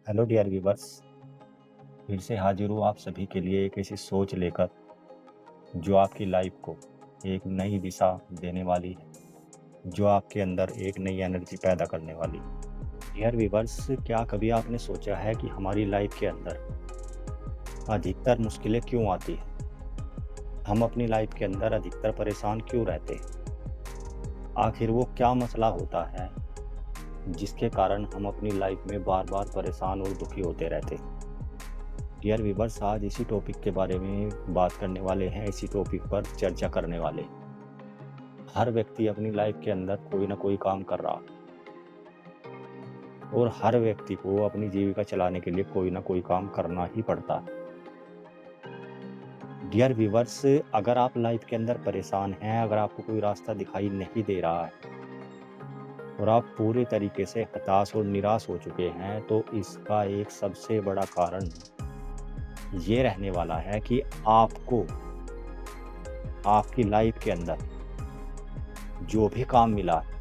Hello dear viewers. फिर से हाजिर हूँ आप सभी के लिए एक ऐसी सोच लेकर जो आपकी लाइफ को एक नई दिशा देने वाली है, जो आपके अंदर एक नई एनर्जी पैदा करने वाली है। डियर व्यूवर्स, क्या कभी आपने सोचा है कि हमारी लाइफ के अंदर अधिकतर मुश्किलें क्यों आती हैं? हम अपनी लाइफ के अंदर अधिकतर परेशान क्यों रहते हैं? आखिर वो क्या मसला होता है जिसके कारण हम अपनी लाइफ में बार बार परेशान और दुखी होते रहते हैं? डियर व्यूवर्स, आज इसी टॉपिक के बारे में बात करने वाले हैं, इसी टॉपिक पर चर्चा करने वाले हैं। हर व्यक्ति अपनी लाइफ के अंदर कोई ना कोई काम कर रहा है और हर व्यक्ति को अपनी जीविका चलाने के लिए कोई ना कोई काम करना ही पड़ता है। डियर व्यूवर्स, अगर आप लाइफ के अंदर परेशान हैं, अगर आपको कोई रास्ता दिखाई नहीं दे रहा है और आप पूरी तरीके से हताश और निराश हो चुके हैं, तो इसका एक सबसे बड़ा कारण ये रहने वाला है कि आपको आपकी लाइफ के अंदर जो भी काम मिला है,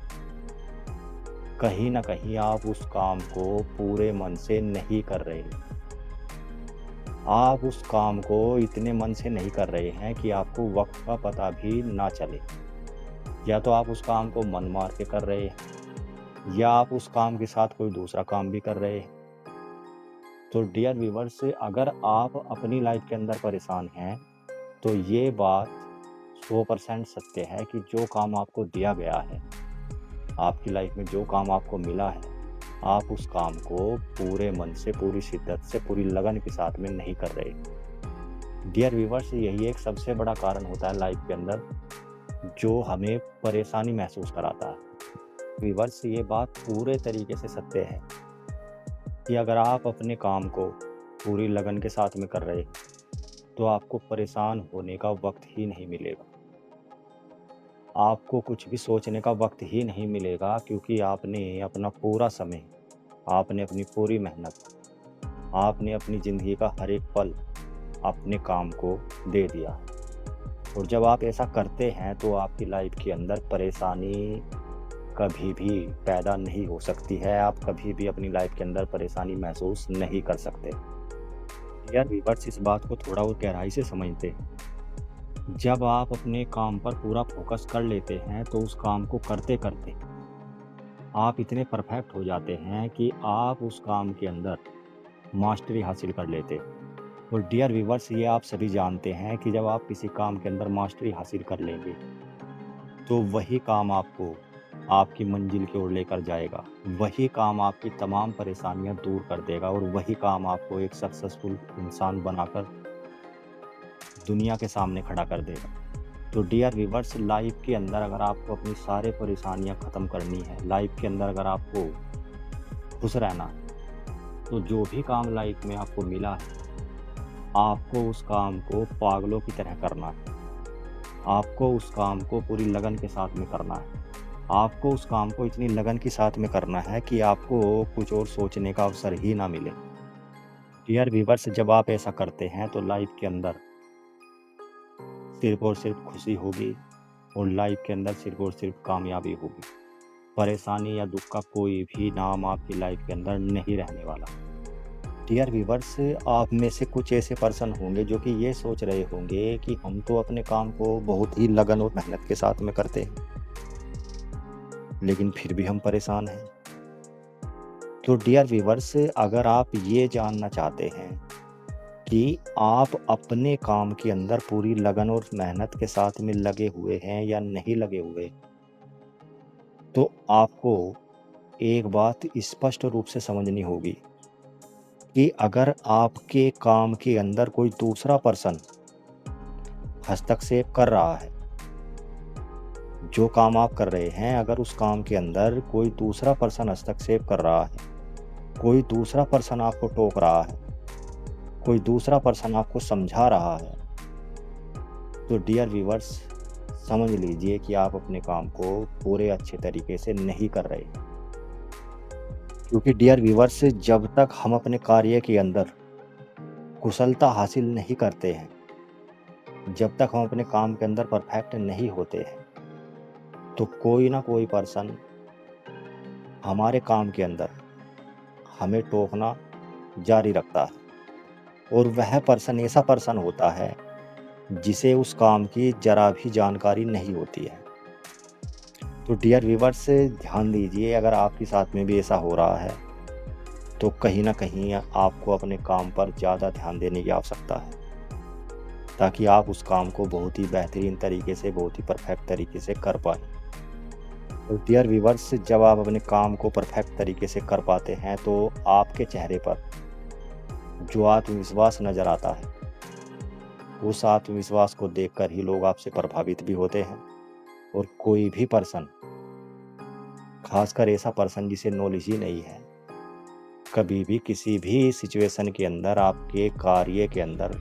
कहीं न कहीं आप उस काम को पूरे मन से नहीं कर रहे हैं। आप उस काम को इतने मन से नहीं कर रहे हैं कि आपको वक़्त का पता भी ना चले। या तो आप उस काम को मन मार के कर रहे हैं या आप उस काम के साथ कोई दूसरा काम भी कर रहे हैं। तो डियर व्यूअर्स, अगर आप अपनी लाइफ़ के अंदर परेशान हैं, तो ये बात 100% सत्य है कि जो काम आपको दिया गया है, आपकी लाइफ़ में जो काम आपको मिला है, आप उस काम को पूरे मन से, पूरी शिद्दत से, पूरी लगन के साथ में नहीं कर रहे। डियर व्यूअर्स, यही एक सबसे बड़ा कारण होता है लाइफ के अंदर जो हमें परेशानी महसूस कराता है। व्यूअर्स, ये बात पूरे तरीके से सत्य है कि अगर आप अपने काम को पूरी लगन के साथ में कर रहे हैं, तो आपको परेशान होने का वक़्त ही नहीं मिलेगा। आपको कुछ भी सोचने का वक़्त ही नहीं मिलेगा, क्योंकि आपने अपना पूरा समय, आपने अपनी पूरी मेहनत, आपने अपनी ज़िंदगी का हर एक पल अपने काम को दे दिया। और जब आप ऐसा करते हैं, तो आपकी लाइफ के अंदर परेशानी कभी भी पैदा नहीं हो सकती है। आप कभी भी अपनी लाइफ के अंदर परेशानी महसूस नहीं कर सकते। यार व्यूअर्स, इस बात को थोड़ा और गहराई से समझते हैं। जब आप अपने काम पर पूरा फोकस कर लेते हैं, तो उस काम को करते करते आप इतने परफेक्ट हो जाते हैं कि आप उस काम के अंदर मास्टरी हासिल कर लेते हैं। और डियर व्यूअर्स, ये आप सभी जानते हैं कि जब आप किसी काम के अंदर मास्टरी हासिल कर लेंगे, तो वही काम आपको आपकी मंजिल की ओर लेकर जाएगा। वही काम आपकी तमाम परेशानियां दूर कर देगा और वही काम आपको एक सक्सेसफुल इंसान बनाकर दुनिया के सामने खड़ा कर देगा। तो डियर व्यूअर्स, लाइफ के अंदर अगर आपको अपनी सारे परेशानियां ख़त्म करनी है, लाइफ के अंदर अगर आपको खुश रहना है, तो जो भी काम लाइफ में आपको मिला है, आपको उस काम को पागलों की तरह करना है। आपको उस काम को पूरी लगन के साथ में करना है। आपको उस काम को इतनी लगन के साथ में करना है कि आपको कुछ और सोचने का अवसर ही ना मिले। डियर व्यूअर्स, जब आप ऐसा करते हैं, तो लाइफ के अंदर सिर्फ़ और सिर्फ़ खुशी होगी और लाइफ के अंदर सिर्फ़ और सिर्फ़ कामयाबी होगी। परेशानी या दुःख का कोई भी नाम आपकी लाइफ के अंदर नहीं रहने वाला। डियर व्यूअर्स, आप में से कुछ ऐसे पर्सन होंगे जो कि ये सोच रहे होंगे कि हम तो अपने काम को बहुत ही लगन और मेहनत के साथ में करते हैं, लेकिन फिर भी हम परेशान हैं। तो डियर व्यूअर्स, अगर आप ये जानना चाहते हैं कि आप अपने काम के अंदर पूरी लगन और मेहनत के साथ में लगे हुए हैं या नहीं लगे हुए, तो आपको एक बात स्पष्ट रूप से समझनी होगी कि अगर आपके काम के अंदर कोई दूसरा पर्सन हस्तक्षेप कर रहा है, जो काम आप कर रहे हैं, अगर उस काम के अंदर कोई दूसरा पर्सन हस्तक्षेप कर रहा है, कोई दूसरा पर्सन आपको टोक रहा है, कोई दूसरा पर्सन आपको समझा रहा है, तो डियर व्यूअर्स, समझ लीजिए कि आप अपने काम को पूरे अच्छे तरीके से नहीं कर रहे। क्योंकि डियर व्यूअर्स, जब तक हम अपने कार्य के अंदर कुशलता हासिल नहीं करते हैं, जब तक हम अपने काम के अंदर परफेक्ट नहीं होते हैं, तो कोई ना कोई पर्सन हमारे काम के अंदर हमें टोकना जारी रखता है और वह पर्सन ऐसा पर्सन होता है जिसे उस काम की ज़रा भी जानकारी नहीं होती है। तो डियर व्यूअर्स, ध्यान दीजिए, अगर आपके साथ में भी ऐसा हो रहा है तो कहीं न कहीं आपको अपने काम पर ज़्यादा ध्यान देने की आवश्यकता है, ताकि आप उस काम को बहुत ही बेहतरीन तरीके से, बहुत ही परफेक्ट तरीके से कर पाएँ। तो डियर व्यूअर्स, जब आप अपने काम को परफेक्ट तरीके से कर पाते हैं तो आपके चेहरे पर जो आत्मविश्वास नज़र आता है, उस आत्मविश्वास को देखकर ही लोग आपसे प्रभावित भी होते हैं। और कोई भी पर्सन, खासकर ऐसा पर्सन जिसे नॉलेज ही नहीं है, कभी भी किसी भी सिचुएशन के अंदर आपके कार्य के अंदर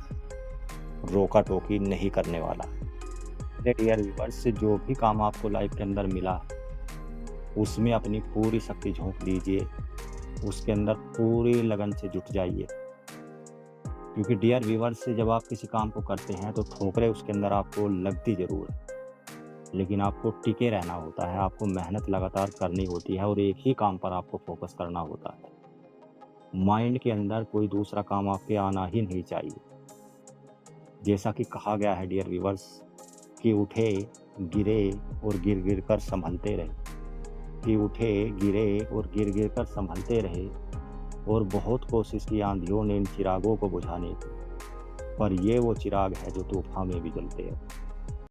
रोका-टोकी नहीं करने वाला है। मेरे डियर व्यूअर्स, जो भी काम आपको लाइफ के अंदर मिला, उसमें अपनी पूरी शक्ति झोंक दीजिए, उसके अंदर पूरी लगन से जुट जाइए। क्योंकि डियर व्यूअर्स, जब आप किसी काम को करते हैं तो ठोकरें उसके अंदर आपको लगती ज़रूर है, लेकिन आपको टिके रहना होता है, आपको मेहनत लगातार करनी होती है और एक ही काम पर आपको फोकस करना होता है। माइंड के अंदर कोई दूसरा काम आपके आना ही नहीं चाहिए। जैसा कि कहा गया है डियर व्यूअर्स कि उठे, गिरे और गिर-गिर कर सँभलते रहे, कि उठे, गिरे और गिर-गिर कर सँभलते रहे और बहुत कोशिश की आँधियों ने इन चिरागों को बुझाने की, पर ये वो चिराग है जो तूफ़ान में भी जलते हैं।